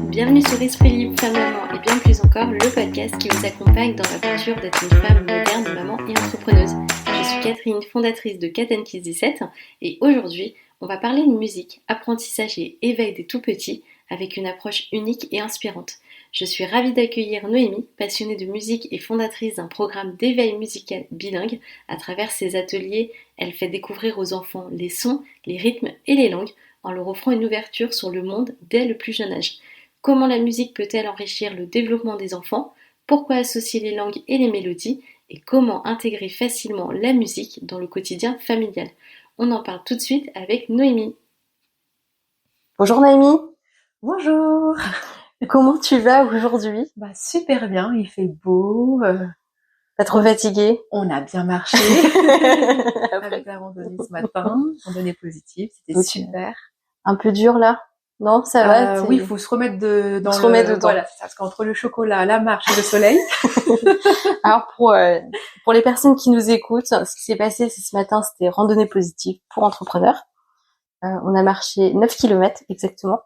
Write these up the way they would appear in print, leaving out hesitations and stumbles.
Bienvenue sur Esprit Libre, Femme Maman et bien plus encore, le podcast qui vous accompagne dans l'aventure d'être une femme moderne, maman et entrepreneuse. Je suis Catherine, fondatrice de Cat Kids 17 et aujourd'hui, on va parler de musique, apprentissage et éveil des tout-petits avec une approche unique et inspirante. Je suis ravie d'accueillir Noémie, passionnée de musique et fondatrice d'un programme d'éveil musical bilingue. À travers ses ateliers, elle fait découvrir aux enfants les sons, les rythmes et les langues en leur offrant une ouverture sur le monde dès le plus jeune âge. Comment la musique peut-elle enrichir le développement des enfants? Pourquoi associer les langues et les mélodies? Et comment intégrer facilement la musique dans le quotidien familial? On en parle tout de suite avec Noémie. Bonjour Noémie. Bonjour. Comment tu vas aujourd'hui? Super bien, il fait beau. Pas trop fatiguée? On a bien marché avec la randonnée ce matin, randonnée positive, c'était Ok. super. Un peu dur là? Non, ça va? Oui, il faut se remettre Faut se remettre dedans. Voilà, c'est ça, parce qu'entre le chocolat, la marche et le soleil. Alors pour les personnes qui nous écoutent, ce qui s'est passé ce matin, c'était randonnée positive pour entrepreneurs. On a marché 9 km exactement.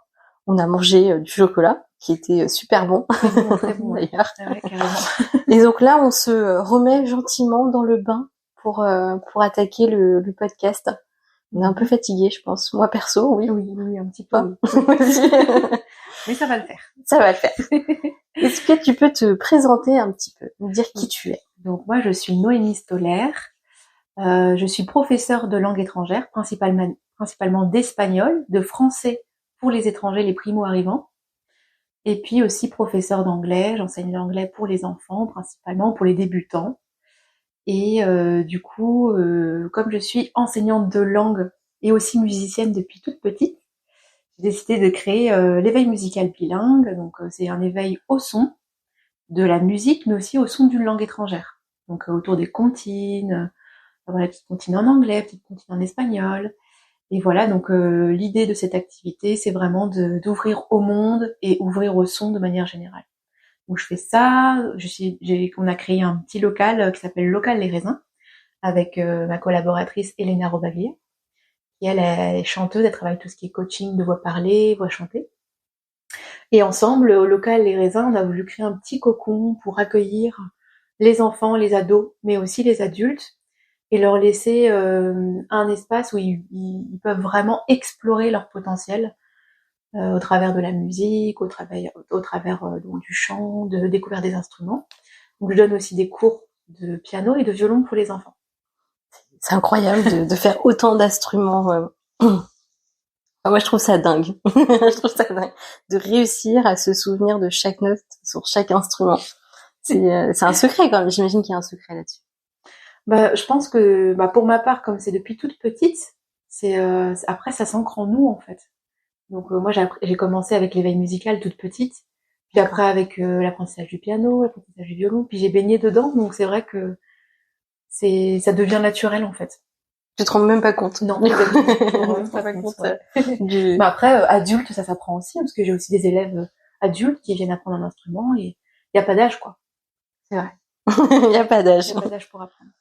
On a mangé du chocolat qui était super bon, Très bon d'ailleurs. Ouais, carrément. Et donc là, on se remet gentiment dans le bain pour attaquer le podcast. On est un peu fatigué, je pense. Moi perso, oui. Oui, un petit peu. Mais ça va le faire. Ça va le faire. Est-ce que tu peux te présenter un petit peu, nous dire qui tu es? Donc moi, je suis Noémie Stoller. Je suis professeure de langue étrangère, principalement d'espagnol, de français pour les étrangers, les primo-arrivants. Et puis aussi professeure d'anglais, j'enseigne l'anglais pour les enfants, principalement pour les débutants. Et du coup, comme je suis enseignante de langue et aussi musicienne depuis toute petite, j'ai décidé de créer l'éveil musical bilingue. Donc c'est un éveil au son de la musique, mais aussi au son d'une langue étrangère. Donc autour des comptines, voilà, petites comptines en anglais, petites comptines en espagnol. Et voilà, donc l'idée de cette activité, c'est vraiment d'ouvrir au monde et ouvrir au son de manière générale. Donc je fais ça, on a créé un petit local qui s'appelle Local Les Raisins, avec ma collaboratrice Elena Robaglia, qui elle est chanteuse, elle travaille tout ce qui est coaching de voix parlée, voix chantée. Et ensemble, au Local Les Raisins, on a voulu créer un petit cocon pour accueillir les enfants, les ados, mais aussi les adultes, et leur laisser un espace où ils peuvent vraiment explorer leur potentiel au travers de la musique, au travers donc, du chant, de découvrir des instruments. Donc je donne aussi des cours de piano et de violon pour les enfants. C'est incroyable de faire autant d'instruments. Moi, je trouve ça dingue. Je trouve ça dingue de réussir à se souvenir de chaque note sur chaque instrument. C'est un secret quand même. J'imagine qu'il y a un secret là-dessus. Je pense que pour ma part, comme c'est depuis toute petite, après ça s'ancre en nous en fait. Donc moi j'ai commencé avec l'éveil musical toute petite, puis après avec l'apprentissage du piano, l'apprentissage du violon, puis j'ai baigné dedans, donc c'est vrai que ça devient naturel en fait. Tu te rends même pas compte. Non, je me rends même pas compte. Ouais. Après, adulte, ça s'apprend aussi, parce que j'ai aussi des élèves adultes qui viennent apprendre un instrument, et il n'y a pas d'âge, quoi. C'est vrai. Il n'y a pas d'âge. Il n'y a pas d'âge pour apprendre.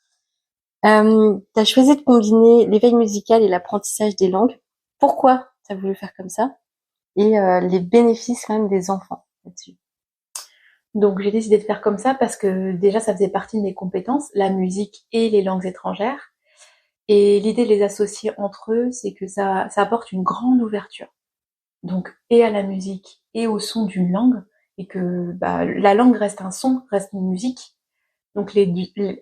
T'as choisi de combiner l'éveil musical et l'apprentissage des langues. Pourquoi t'as voulu faire comme ça? Et les bénéfices quand même des enfants là-dessus. Donc j'ai décidé de faire comme ça parce que déjà ça faisait partie de mes compétences, la musique et les langues étrangères. Et l'idée de les associer entre eux, c'est que ça apporte une grande ouverture. Donc et à la musique et au son d'une langue, et que la langue reste un son, reste une musique. Donc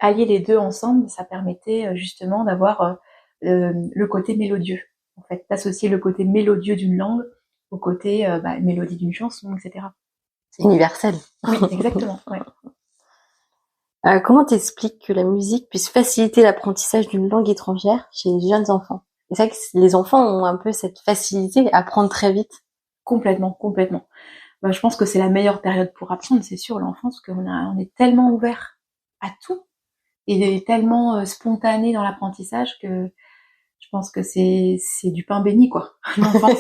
allier les deux ensemble, ça permettait justement d'avoir le côté mélodieux. En fait, d'associer le côté mélodieux d'une langue au côté mélodie d'une chanson, etc. C'est universel. Oui, exactement. Ouais. Comment t'expliques que la musique puisse faciliter l'apprentissage d'une langue étrangère chez les jeunes enfants? C'est vrai que les enfants ont un peu cette facilité à apprendre très vite. Complètement. Je pense que c'est la meilleure période pour apprendre, c'est sûr, l'enfance, parce on est tellement ouvert à tout et tellement spontané dans l'apprentissage que je pense que c'est du pain béni, quoi. L'enfance.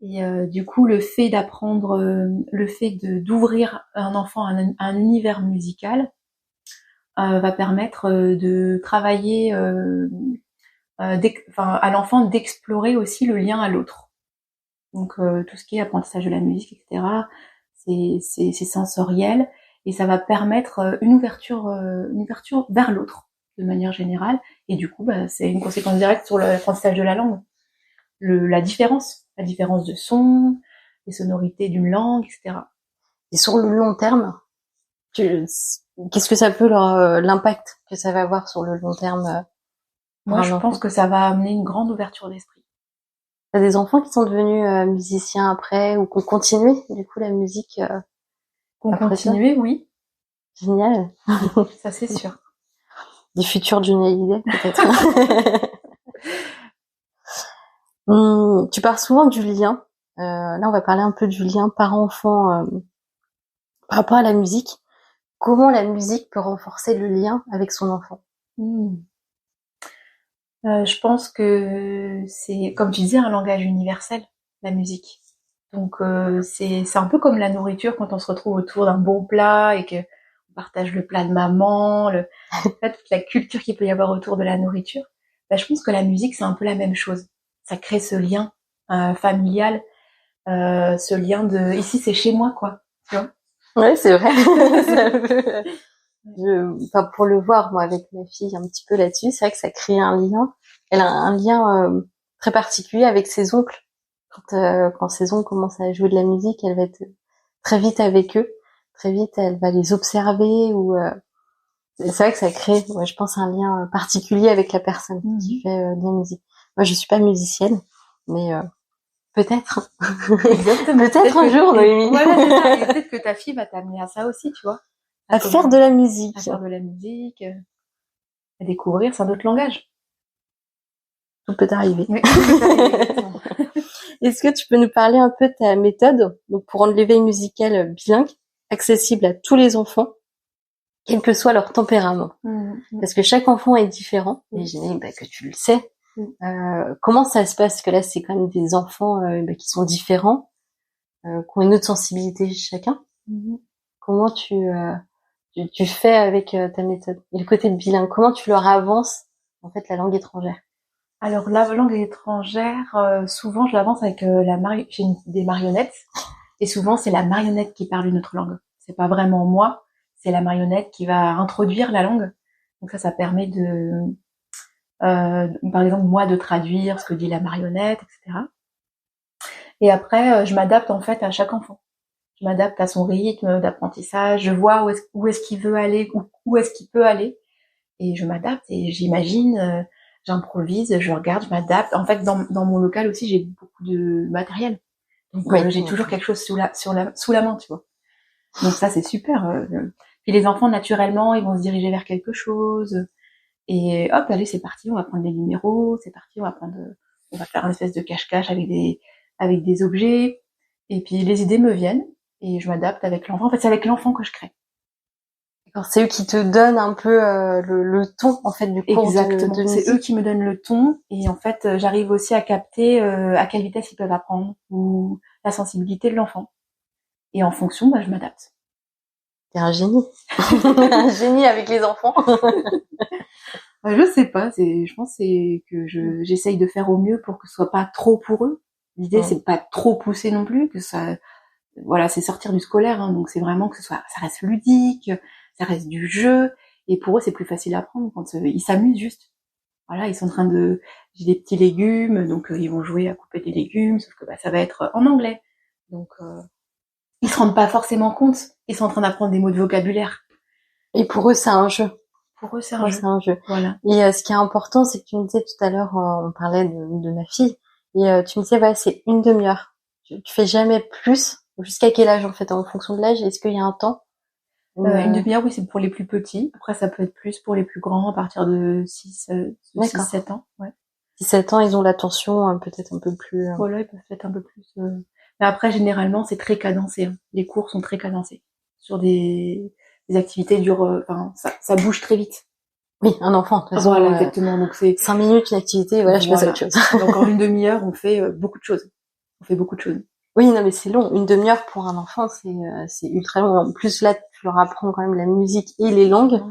Et du coup, le fait d'ouvrir un enfant à un univers musical va permettre de travailler à l'enfant d'explorer aussi le lien à l'autre. Donc tout ce qui est apprentissage de la musique, etc. C'est sensoriel et ça va permettre une ouverture vers l'autre de manière générale. Et du coup, c'est une conséquence directe sur l'apprentissage de la langue. La différence de son, les sonorités d'une langue, etc. Et sur le long terme, qu'est-ce que ça peut l'impact que ça va avoir sur le long terme pour Moi, un je enfant? pense que ça va amener une grande ouverture d'esprit. T'as des enfants qui sont devenus musiciens après ou qui ont continué du coup la musique Qu'on après ça? continue, oui, Génial. ça c'est sûr. Des futurs Johnny Hallyday peut-être. Tu parles souvent du lien. Là, on va parler un peu du lien parent-enfant par rapport à la musique. Comment la musique peut renforcer le lien avec son enfant? Je pense que c'est, comme tu disais, un langage universel, la musique. Donc c'est un peu comme la nourriture quand on se retrouve autour d'un bon plat et que on partage le plat de maman, en fait, toute la culture qu'il peut y avoir autour de la nourriture. Je pense que la musique c'est un peu la même chose. Ça crée ce lien familial, ce lien de ici c'est chez moi quoi. Tu vois. Ouais, c'est vrai. Enfin, pour le voir, moi, avec ma fille, un petit peu là-dessus, c'est vrai que ça crée un lien. Elle a un lien très particulier avec ses oncles. Quand ses oncles commencent à jouer de la musique, elle va être très vite avec eux. Très vite, elle va les observer ou c'est vrai que ça crée, ouais, je pense, un lien particulier avec la personne qui fait de la musique. Moi, je suis pas musicienne, mais peut-être. Exactement. Peut-être un jour, Noémie. Voilà, c'est ça. Et peut-être que ta fille va t'amener à ça aussi, tu vois. À faire de la musique. À faire de la musique, à découvrir, c'est un autre langage. Tout peut arriver. Oui, tout peut arriver. Est-ce que tu peux nous parler un peu de ta méthode donc pour rendre l'éveil musical bilingue accessible à tous les enfants, quel que soit leur tempérament? Parce que chaque enfant est différent, et j'imagine que tu le sais. Comment ça se passe? Parce que là, c'est quand même des enfants qui sont différents, qui ont une autre sensibilité chacun. Comment tu fais avec ta méthode? Et le côté bilingue, comment tu leur avances en fait la langue étrangère? Alors la langue étrangère, souvent je l'avance avec j'ai des marionnettes et souvent c'est la marionnette qui parle une autre langue. C'est pas vraiment moi, c'est la marionnette qui va introduire la langue. Donc ça permet de, par exemple moi de traduire ce que dit la marionnette, etc. Et après je m'adapte en fait à chaque enfant. Je m'adapte à son rythme d'apprentissage. Je vois où est-ce qu'il veut aller, où est-ce qu'il peut aller, et je m'adapte et j'imagine. J'improvise, je regarde, je m'adapte. En fait, dans mon local aussi, j'ai beaucoup de matériel. Donc, j'ai toujours quelque chose sous la main, tu vois. Donc ça, c'est super. Puis les enfants, naturellement, ils vont se diriger vers quelque chose. Et hop, allez, c'est parti, on va prendre des numéros, c'est parti, on va faire une espèce de cache-cache avec des objets. Et puis les idées me viennent et je m'adapte avec l'enfant. En fait, c'est avec l'enfant que je crée. D'accord, c'est eux qui te donnent un peu le ton en fait du cours. Exactement. de C'est eux qui me donnent le ton et en fait j'arrive aussi à capter à quelle vitesse ils peuvent apprendre ou la sensibilité de l'enfant. Et en fonction, je m'adapte. T'es un génie. Un génie avec les enfants. Je sais pas, je pense c'est que j'essaye de faire au mieux pour que ce soit pas trop pour eux. L'idée c'est de pas trop pousser non plus, que ça voilà, c'est sortir du scolaire hein, donc c'est vraiment que ça reste ludique, ça reste du jeu et pour eux c'est plus facile à apprendre quand ils s'amusent juste. Voilà, ils sont en train j'ai des petits légumes, donc ils vont jouer à couper des légumes, sauf que ça va être en anglais. Donc ils se rendent pas forcément compte, ils sont en train d'apprendre des mots de vocabulaire. Et pour eux, c'est un jeu. Pour eux, c'est un jeu. Voilà. Et ce qui est important, c'est que tu me disais tout à l'heure, on parlait de ma fille, et tu me disais, ouais, c'est une demi-heure. Tu fais jamais plus. Jusqu'à quel âge, en fait, en fonction de l'âge? Est-ce qu'il y a un temps? Une demi-heure, oui, c'est pour les plus petits. Après, ça peut être plus pour les plus grands, à partir de 6-7 ans. Ouais. 6-7 ans, ils ont l'attention peut-être un peu plus... Voilà, ils peuvent être un peu plus... Mais après, généralement, c'est très cadencé. Hein. Les cours sont très cadencés. Sur des activités durent... ça bouge très vite. Oui, un enfant, de toute façon. Voilà, exactement. Donc, c'est 5 minutes, une activité, voilà, je passe à autre chose. Donc, en une demi-heure, on fait beaucoup de choses. On fait beaucoup de choses. Oui, non, mais c'est long. Une demi-heure pour un enfant, c'est ultra long. En plus, là, tu leur apprends quand même la musique et les langues.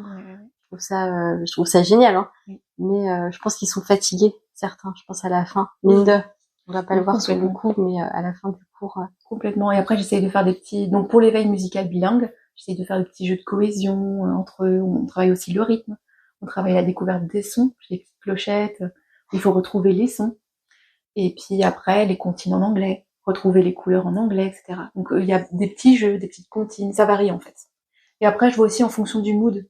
Je trouve ça génial, hein. Oui. Mais je pense qu'ils sont fatigués, certains. Je pense à la fin. Mine de. On va pas le voir sur le Complètement. coup, mais à la fin du cours. Complètement. Et après, j'essaye de faire des petits... Donc, pour l'éveil musical bilingue, j'essaye de faire des petits jeux de cohésion entre eux. On travaille aussi le rythme. On travaille la découverte des sons. J'ai des petites clochettes. Il faut retrouver les sons. Et puis après, les comptines en anglais. Retrouver les couleurs en anglais, etc. Donc, il y a des petits jeux, des petites comptines. Ça varie, en fait. Et après, je vois aussi en fonction du mood.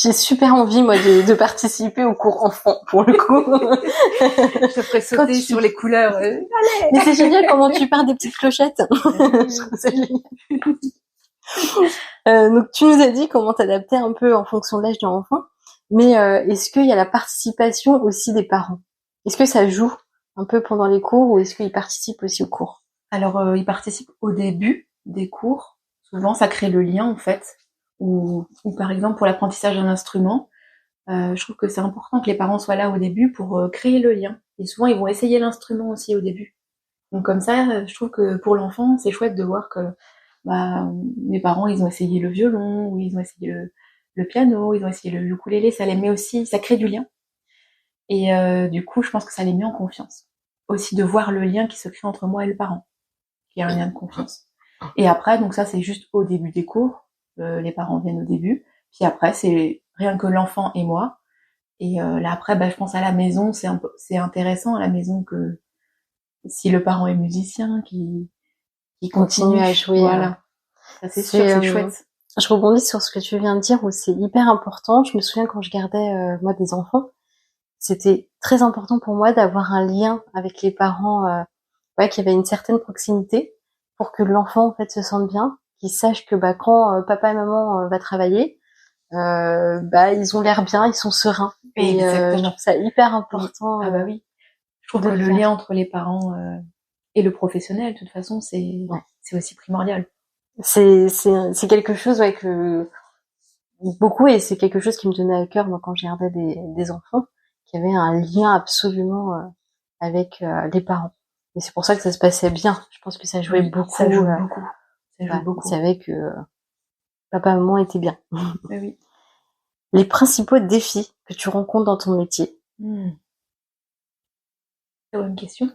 J'ai super envie, moi, de participer au cours enfant, pour le coup. Je te ferai sauter sur les couleurs. Allez. Mais c'est génial comment tu pars des petites clochettes. Je trouve ça génial. Donc, tu nous as dit comment t'adapter un peu en fonction de l'âge de l'enfant. Mais est-ce qu'il y a la participation aussi des parents? Est-ce que ça joue un peu pendant les cours ou est-ce qu'ils participent aussi aux cours? Alors, ils participent au début des cours. Souvent, ça crée le lien, en fait. Ou par exemple, pour l'apprentissage d'un instrument, je trouve que c'est important que les parents soient là au début pour créer le lien. Et souvent, ils vont essayer l'instrument aussi au début. Donc comme ça, je trouve que pour l'enfant, c'est chouette de voir que bah, mes parents, ils ont essayé le violon, ou ils ont essayé le piano, ils ont essayé le ukulélé, ça les met aussi, ça crée du lien. Et du coup, je pense que ça les met en confiance. Aussi de voir le lien qui se crée entre moi et le parent, qui est un lien de confiance. Et après, donc ça, c'est juste au début des cours. Les parents viennent au début. Puis après, c'est rien que l'enfant et moi. Et là, après, bah, je pense à la maison, c'est intéressant à la maison que si le parent est musicien, qui continue à jouer. Voilà. Ça, c'est sûr, c'est chouette. Je rebondis sur ce que tu viens de dire où c'est hyper important. Je me souviens quand je gardais, moi, des enfants, c'était très important pour moi d'avoir un lien avec les parents, qu'il y avait une certaine proximité pour que l'enfant, en fait, se sente bien, qu'il sache que, quand papa et maman va travailler, ils ont l'air bien, ils sont sereins. Et je trouve ça hyper important. Ah bah oui. Je trouve que le lien entre les parents et le professionnel, de toute façon, c'est aussi primordial. C'est quelque chose que beaucoup, et c'est quelque chose qui me tenait à cœur moi quand je gardais des enfants, qui avait un lien absolument avec les parents. Et c'est pour ça que ça se passait bien. Je pense que ça jouait beaucoup. Ça joue beaucoup. Ça joue beaucoup. Ils savaient que papa et maman étaient bien. Oui. Les principaux défis que tu rencontres dans ton métier. C'est une question.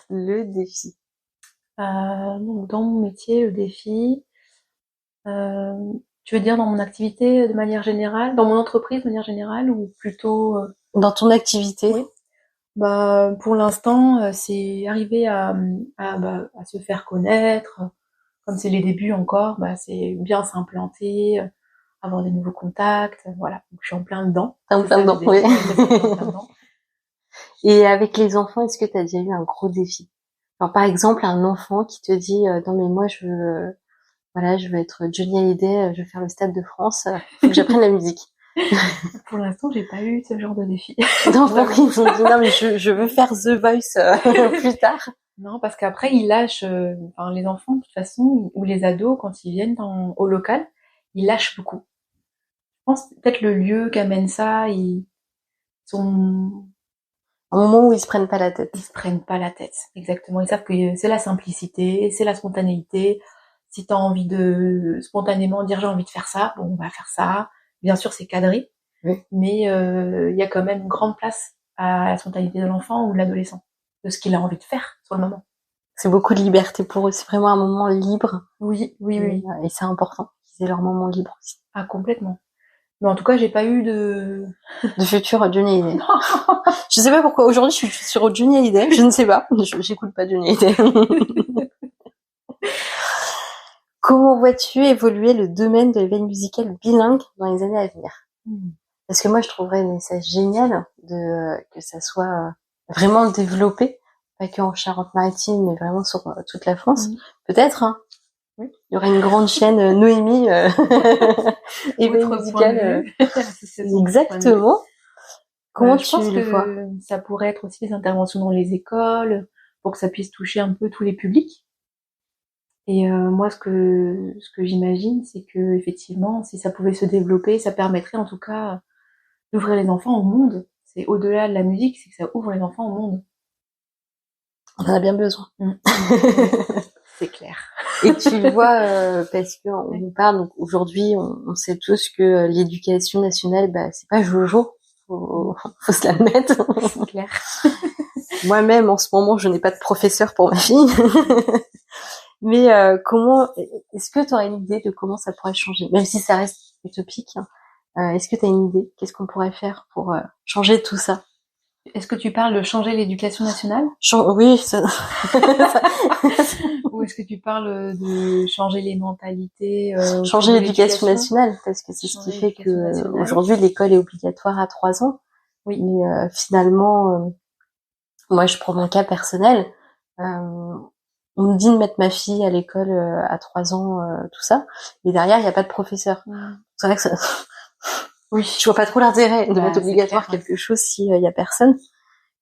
Le défi. Donc dans mon métier, le défi, tu veux dire dans mon activité de manière générale, dans mon entreprise de manière générale, ou plutôt dans ton activité? Oui. Bah pour l'instant, c'est arriver à se faire connaître. Comme c'est les débuts encore, c'est bien s'implanter, avoir des nouveaux contacts, voilà. Donc je suis en plein dedans. T'es en plein dedans, oui. Et avec les enfants, est-ce que tu as déjà eu un gros défi? Alors par exemple, un enfant qui te dit non mais moi je veux être Johnny Hallyday, je veux faire le Stade de France, faut que j'apprenne la musique. Pour l'instant, j'ai pas eu ce genre de défi. Non, ils ont dit non mais je veux faire The Voice plus tard. Non, parce qu'après ils lâchent, les enfants de toute façon, ou les ados quand ils viennent au local, ils lâchent beaucoup. Je pense peut-être le lieu qu'amène ça, ils sont un moment où ils se prennent pas la tête. Ils se prennent pas la tête, exactement. Ils savent que c'est la simplicité, c'est la spontanéité. Si t'as envie de spontanément dire j'ai envie de faire ça, bon, on va faire ça. Bien sûr, c'est cadré, mais il y a quand même une grande place à la spontanéité de l'enfant ou de l'adolescent, de ce qu'il a envie de faire sur le moment. C'est beaucoup de liberté pour eux, c'est vraiment un moment libre. Oui. Et c'est important qu'ils aient leur moment libre aussi. Ah, complètement. Mais en tout cas, j'ai pas eu de futur Johnny Hallyday. Je sais pas pourquoi aujourd'hui je suis sur Johnny Hallyday, je ne sais pas. J'écoute pas Johnny Hallyday. Comment vois-tu évoluer le domaine de l'éveil musical bilingue dans les années à venir? Parce que moi je trouverais ça génial que ça soit vraiment développé, pas qu'en Charente-Maritime, mais vraiment sur toute la France. Peut-être, hein. Oui. Il y aurait une grande chaîne Noémie éveil musical. Exactement. Comment tu le vois? Ça pourrait être aussi des interventions dans les écoles pour que ça puisse toucher un peu tous les publics. Et moi, ce que j'imagine, c'est que effectivement, si ça pouvait se développer, ça permettrait en tout cas d'ouvrir les enfants au monde. C'est au-delà de la musique, c'est que ça ouvre les enfants au monde. On en a bien besoin. C'est clair. Et tu le vois, parce que on nous parle, donc aujourd'hui, on sait tous que l'éducation nationale, c'est pas Jojo, faut se la mettre. C'est clair. Moi-même, en ce moment, je n'ai pas de professeur pour ma fille. Mais est-ce que tu aurais une idée de comment ça pourrait changer? Même si ça reste utopique, hein, est-ce que tu as une idée? Qu'est-ce qu'on pourrait faire pour changer tout ça? Est-ce que tu parles de changer l'éducation nationale? Oui, ça... Ou est-ce que tu parles de changer les mentalités changer l'éducation nationale, parce que c'est ce qui fait que aujourd'hui l'école est obligatoire à 3 ans. Oui. Mais finalement, moi je prends mon cas personnel. On me dit de mettre ma fille à l'école à 3 ans, tout ça, mais derrière il n'y a pas de professeur. C'est vrai que ça... oui, je vois pas trop l'intérêt de mettre obligatoire quelque chose s'il y a personne.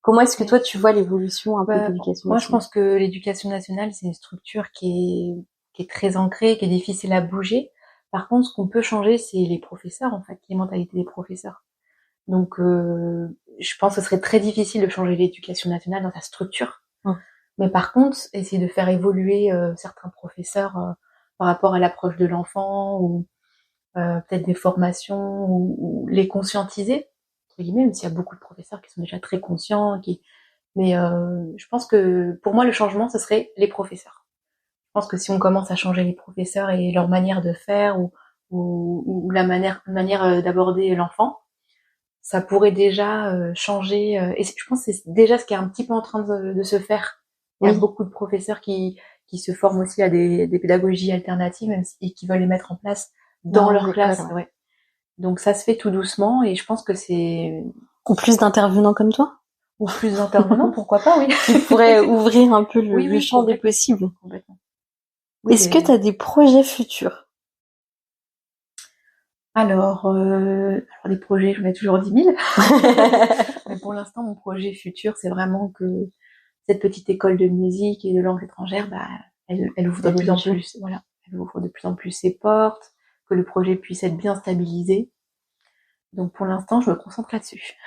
Comment est-ce que toi tu vois l'évolution un peu de l'éducation nationale? Moi je pense que l'éducation nationale c'est une structure qui est très ancrée, qui est difficile à bouger. Par contre, ce qu'on peut changer, c'est les professeurs, en fait, les mentalités des professeurs. Donc, je pense que ce serait très difficile de changer l'éducation nationale dans sa structure. Mais par contre, essayer de faire évoluer certains professeurs par rapport à l'approche de l'enfant ou peut-être des formations ou les conscientiser, entre guillemets, même s'il y a beaucoup de professeurs qui sont déjà très conscients. Mais je pense que pour moi, le changement, ce serait les professeurs. Je pense que si on commence à changer les professeurs et leur manière de faire ou la manière d'aborder l'enfant, ça pourrait déjà changer. Et je pense que c'est déjà ce qui est un petit peu en train de se faire. Il y a beaucoup de professeurs qui se forment aussi à des pédagogies alternatives et qui veulent les mettre en place dans leur classe. Ouais. Donc ça se fait tout doucement et je pense que c'est... Ou plus d'intervenants comme toi? Ou plus d'intervenants, pourquoi pas, oui. Qui pourraient ouvrir un peu le champ des possibles. Complètement. Oui, est-ce que tu as des projets futurs? Alors, des projets, j'en ai toujours 10 000. Mais pour l'instant, mon projet futur, c'est vraiment que cette petite école de musique et de langue étrangère, elle ouvre de plus en plus, voilà, elle ouvre de plus en plus ses portes, que le projet puisse être bien stabilisé. Donc pour l'instant, je me concentre là-dessus.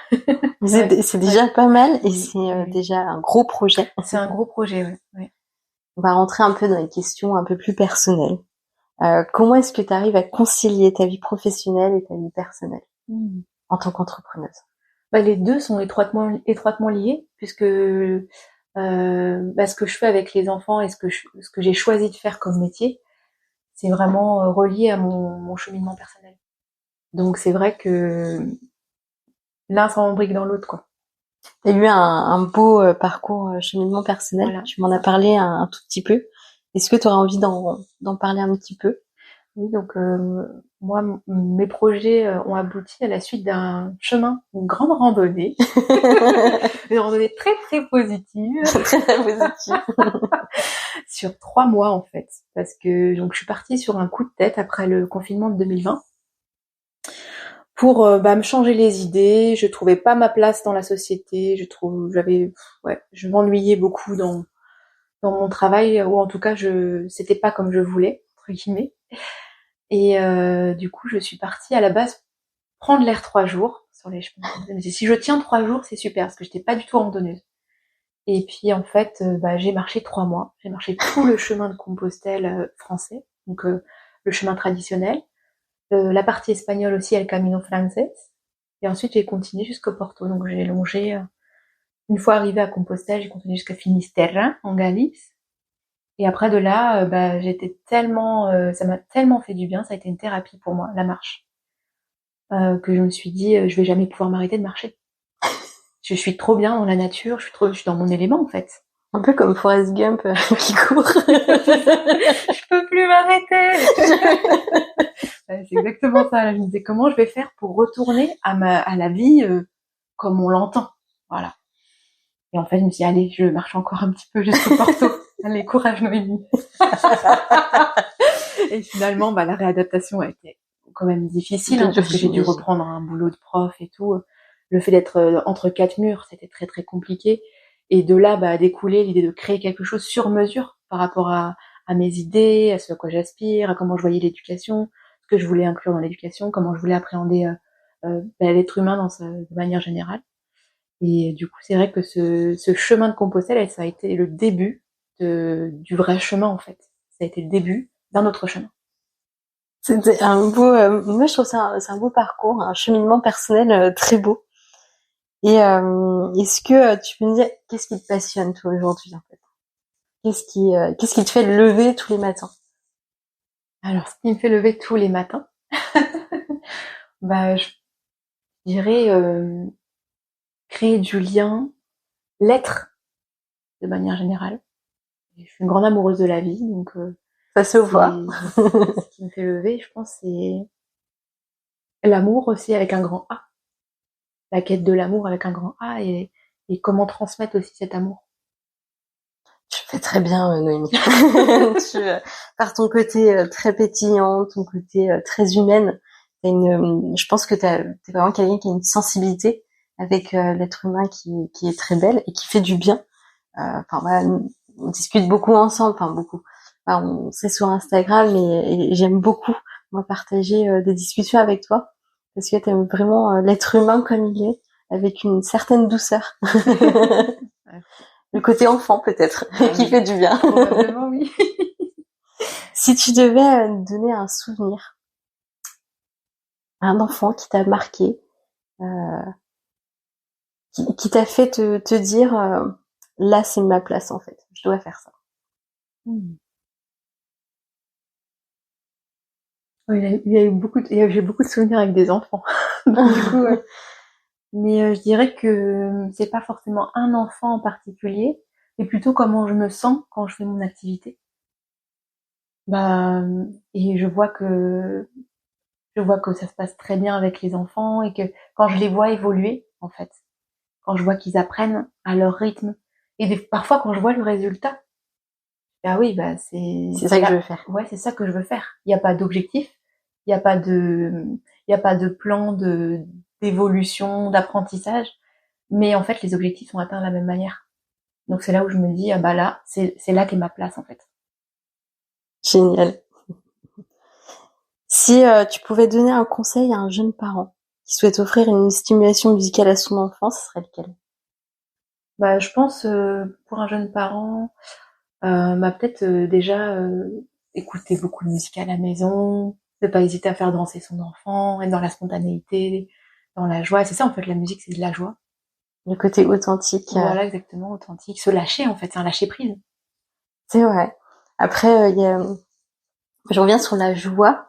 C'est déjà pas mal et c'est déjà un gros projet. C'est un gros projet, ouais. On va rentrer un peu dans les questions un peu plus personnelles. Comment est-ce que tu arrives à concilier ta vie professionnelle et ta vie personnelle en tant qu'entrepreneuse? Les deux sont étroitement liés puisque ce que je fais avec les enfants et ce que j'ai choisi de faire comme métier, c'est vraiment relié à mon cheminement personnel. Donc c'est vrai que l'un s'embrique dans l'autre, quoi. T'as eu un beau parcours cheminement personnel. Voilà. Tu m'en as parlé un tout petit peu. Est-ce que tu aurais envie d'en parler un petit peu? Oui, donc moi, mes projets ont abouti à la suite d'un chemin, une grande randonnée, une randonnée très très positive, sur 3 mois en fait, parce que donc je suis partie sur un coup de tête après le confinement de 2020 pour me changer les idées. Je trouvais pas ma place dans la société, je m'ennuyais beaucoup dans mon travail, ou en tout cas c'était pas comme je voulais, entre guillemets. Et du coup, je suis partie à la base prendre l'air 3 jours sur les chemins. Si je tiens 3 jours, c'est super, parce que j'étais pas du tout randonneuse. Et puis en fait, j'ai marché 3 mois. J'ai marché tout le chemin de Compostelle français, donc le chemin traditionnel. La partie espagnole aussi, El Camino Francés. Et ensuite, j'ai continué jusqu'au Porto. Donc j'ai longé, une fois arrivée à Compostelle, j'ai continué jusqu'à Finisterre, en Galice. Et après de là, j'étais tellement, ça m'a tellement fait du bien, ça a été une thérapie pour moi, la marche, que je me suis dit, je vais jamais pouvoir m'arrêter de marcher. Je suis trop bien dans la nature, je suis dans mon élément en fait. Un peu comme Forrest Gump qui court. Je peux plus m'arrêter. C'est exactement ça. Là, je me disais comment je vais faire pour retourner à la vie comme on l'entend. Voilà. Et en fait, je me suis dit, allez, je marche encore un petit peu jusqu'au Porto. Allez, courage Noémie. Et finalement, la réadaptation a été quand même difficile, parce que j'ai dû reprendre un boulot de prof et tout. Le fait d'être entre 4 murs, c'était très très compliqué. Et de là, a découlé l'idée de créer quelque chose sur mesure par rapport à mes idées, à ce à quoi j'aspire, à comment je voyais l'éducation, ce que je voulais inclure dans l'éducation, comment je voulais appréhender l'être humain de manière générale. Et du coup, c'est vrai que ce chemin de Compostelle, ça a été le début du vrai chemin, en fait. Ça a été le début d'un autre chemin. C'était un beau, moi je trouve ça c'est un beau parcours, un cheminement personnel très beau. Et est-ce que tu peux me dire qu'est-ce qui te passionne toi aujourd'hui en fait? Qu'est-ce qui te fait lever tous les matins? Alors, ce qui me fait lever tous les matins, bah, je dirais créer du lien, l'être de manière générale. Je suis une grande amoureuse de la vie, donc Ça se voit. ce qui me fait lever, je pense, c'est l'amour aussi avec un grand A. La quête de l'amour avec un grand A et comment transmettre aussi cet amour. Tu fais très bien, Noémie. Par ton côté très pétillant, ton côté très humaine, je pense que t'es vraiment quelqu'un qui a une sensibilité avec l'être humain qui est très belle et qui fait du bien. Enfin voilà, on discute beaucoup ensemble, enfin beaucoup. Enfin, c'est sur Instagram et j'aime beaucoup moi partager des discussions avec toi parce que t'aimes vraiment l'être humain comme il est, avec une certaine douceur. Le côté enfant peut-être, qui fait du bien. Probablement oui. Si tu devais donner un souvenir à un enfant qui t'a marqué, qui t'a fait te dire là c'est ma place en fait, je dois faire ça. Oui, j'ai beaucoup de souvenirs avec des enfants. Donc, du coup, mais je dirais que c'est pas forcément un enfant en particulier, mais plutôt comment je me sens quand je fais mon activité. Bah, et je vois que ça se passe très bien avec les enfants et que quand je les vois évoluer, en fait, quand je vois qu'ils apprennent à leur rythme, et parfois quand je vois le résultat, ah oui, bah C'est ça que je veux faire. Ouais, c'est ça que je veux faire. Il n'y a pas d'objectif, il n'y a pas de, il y a pas de plan d'évolution, d'apprentissage, mais en fait les objectifs sont atteints de la même manière. Donc c'est là où je me dis ah bah là, c'est là qu'est ma place en fait. Génial. Si tu pouvais donner un conseil à un jeune parent qui souhaite offrir une stimulation musicale à son enfant, ce serait lequel? Bah je pense pour un jeune parent, bah peut-être déjà écouter beaucoup de musique à la maison, ne pas hésiter à faire danser son enfant, être dans la spontanéité, dans la joie. C'est ça en fait, la musique c'est de la joie. Le côté authentique. Voilà, exactement, authentique. Se lâcher, en fait, c'est un lâcher prise. C'est vrai. Après, je reviens sur la joie.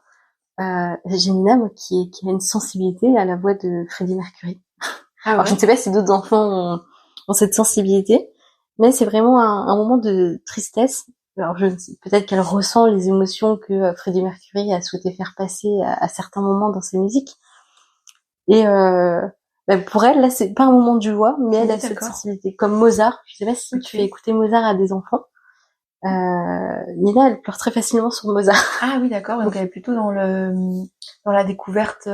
J'ai une âme qui a une sensibilité à la voix de Freddie Mercury. Ah Alors, je ne sais pas si d'autres enfants ont cette sensibilité, mais c'est vraiment un moment de tristesse. Alors, peut-être qu'elle ressent les émotions que Freddie Mercury a souhaité faire passer à certains moments dans ses musiques. Et pour elle, là, c'est pas un moment de joie, mais elle a cette sensibilité. Comme Mozart. Je sais pas si tu fais écouter Mozart à des enfants. Nina, elle pleure très facilement sur Mozart. Ah oui, d'accord. Donc elle est plutôt dans la découverte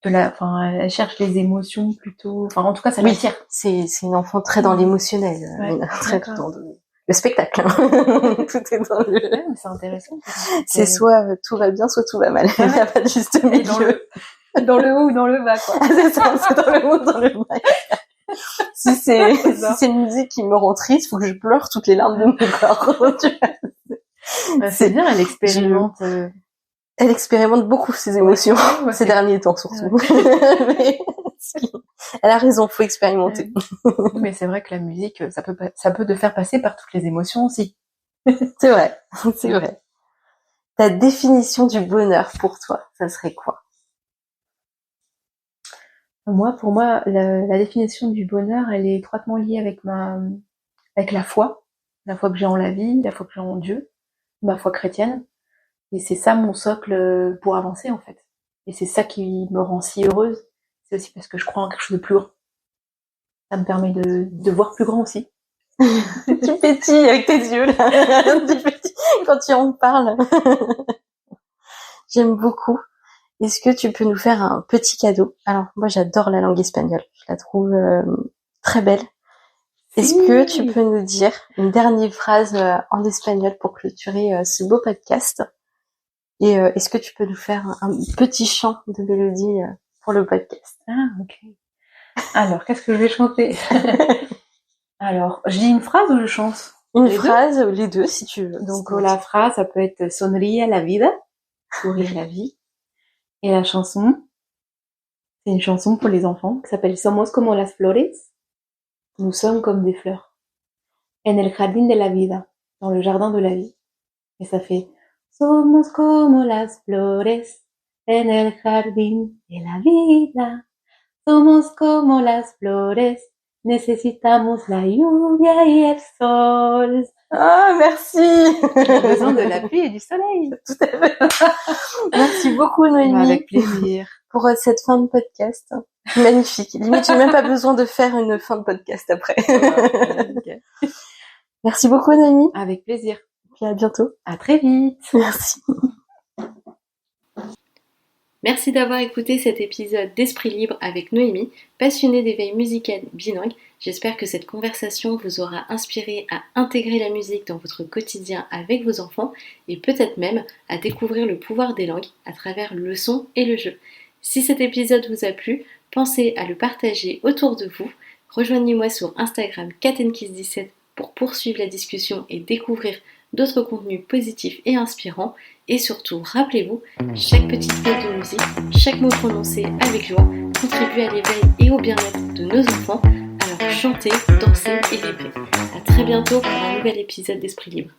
enfin, elle cherche les émotions plutôt. Enfin, en tout cas, ça l'attire. C'est une enfant très dans l'émotionnel, Nina, très dans le spectacle. Tout est dans le. Ouais, mais c'est intéressant. C'est soit tout va bien, soit tout va mal. Il n'y a pas de juste milieu. Dans le haut ou dans le bas, quoi. C'est ça, c'est dans le haut ou dans le bas. Si c'est une musique qui me rend triste, faut que je pleure toutes les larmes de mon corps. C'est bien, elle expérimente. Elle expérimente beaucoup ses émotions ces derniers temps, surtout. Mais, elle a raison, faut expérimenter. Mais c'est vrai que la musique, ça peut te faire passer par toutes les émotions aussi. C'est vrai, c'est vrai. Ta définition du bonheur pour toi, ça serait quoi? Pour moi, la définition du bonheur, elle est étroitement liée avec la foi que j'ai en la vie, la foi que j'ai en Dieu, ma foi chrétienne. Et c'est ça mon socle pour avancer, en fait. Et c'est ça qui me rend si heureuse. C'est aussi parce que je crois en quelque chose de plus grand. Ça me permet de voir plus grand aussi. Tu pétilles avec tes yeux, là. Tu pétilles quand tu en parles. J'aime beaucoup. Est-ce que tu peux nous faire un petit cadeau? Alors, moi, j'adore la langue espagnole. Je la trouve très belle. Est-ce que tu peux nous dire une dernière phrase en espagnol pour clôturer ce beau podcast? Et est-ce que tu peux nous faire un petit chant de mélodie pour le podcast? Ah, ok. Alors, qu'est-ce que je vais chanter? Alors, je dis une phrase ou je chante? Une phrase ou les deux, si tu veux. Donc, la phrase, ça peut être sonríe la vida, sourire la vie. Et la chanson, C'est une chanson pour les enfants qui s'appelle Somos como las flores. Nous sommes comme des fleurs. En el jardín de la vida, dans le jardin de la vie. Et ça fait Somos como las flores en el jardín de la vida. Somos como las flores, necesitamos la lluvia y el sol. Ah, merci. On a besoin de la pluie et du soleil. Tout à fait. Merci beaucoup, Noémie. Avec plaisir. Pour cette fin de podcast. Magnifique. Limite, j'ai même pas besoin de faire une fin de podcast après. Merci beaucoup, Noémie. Avec plaisir. Puis à bientôt. À très vite. Merci. Merci d'avoir écouté cet épisode d'Esprit Libre avec Noémie, passionnée d'éveil musical bilingue. J'espère que cette conversation vous aura inspiré à intégrer la musique dans votre quotidien avec vos enfants et peut-être même à découvrir le pouvoir des langues à travers le son et le jeu. Si cet épisode vous a plu, pensez à le partager autour de vous. Rejoignez-moi sur Instagram KatEnKiss17 pour poursuivre la discussion et découvrir d'autres contenus positifs et inspirants. Et surtout, rappelez-vous, chaque petite note de musique, chaque mot prononcé avec joie contribue à l'éveil et au bien-être de nos enfants. Alors chantez, dansez et vibrez. À très bientôt pour un nouvel épisode d'Esprit Libre.